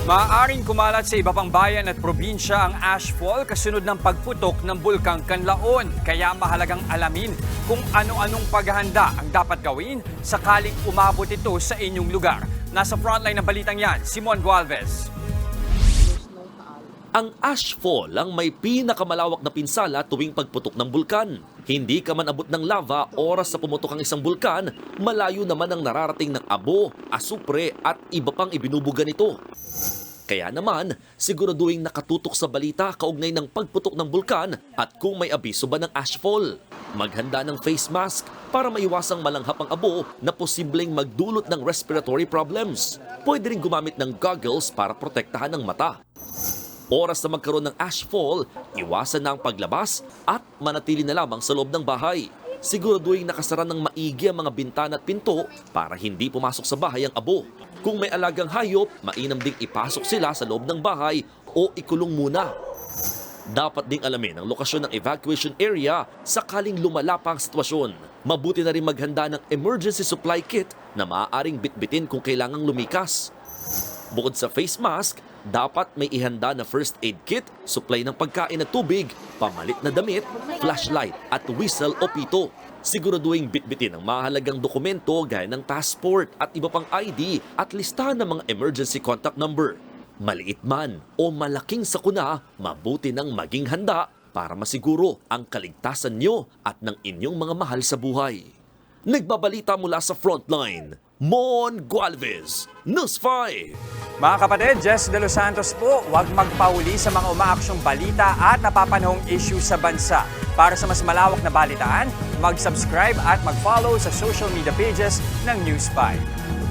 Maaaring kumalat sa iba pang bayan at probinsya ang ashfall kasunod ng pagputok ng Bulkang Kanlaon. Kaya mahalagang alamin kung ano-anong paghahanda ang dapat gawin sakaling umabot ito sa inyong lugar. Nasa frontline ng balitang yan, Simon Gualvez. Ang ashfall ang may pinakamalawak na pinsala tuwing pagputok ng bulkan. Hindi ka man abot ng lava oras sa pumutok ang isang bulkan, malayo naman ang nararating ng abo, asupre at iba pang ibinubuga nito. Kaya naman, siguraduhin nakatutok sa balita kaugnay ng pagputok ng bulkan at kung may abiso ba ng ashfall. Maghanda ng face mask para maiwasang malanghap ang abo na posibleng magdulot ng respiratory problems. Pwede rin gumamit ng goggles para protektahan ang mata. Oras na magkaroon ng ashfall, iwasan na ang paglabas at manatili na lamang sa loob ng bahay. Siguraduhin nakasara ng maigi ang mga bintana at pinto para hindi pumasok sa bahay ang abo. Kung may alagang hayop, mainam ding ipasok sila sa loob ng bahay o ikulong muna. Dapat ding alamin ang lokasyon ng evacuation area sakaling lumala pa ang sitwasyon. Mabuti na rin maghanda ng emergency supply kit na maaaring bitbitin kung kailangang lumikas. Bukod sa face mask, dapat may ihanda na first aid kit, supply ng pagkain at tubig, pamalit na damit, flashlight at whistle o pito. Siguraduhin bitbitin ang mahalagang dokumento gaya ng passport at iba pang ID at listahan ng mga emergency contact number. Maliit man o malaking sakuna, mabuti nang maging handa para masiguro ang kaligtasan nyo at ng inyong mga mahal sa buhay. Nagbabalita mula sa frontline, Mon Gualvez, News 5. Mga kapatid, Jess De Los Santos po, huwag magpahuli sa mga umaaksyong balita at napapanahong issue sa bansa. Para sa mas malawak na balitaan, mag-subscribe at mag-follow sa social media pages ng News 5.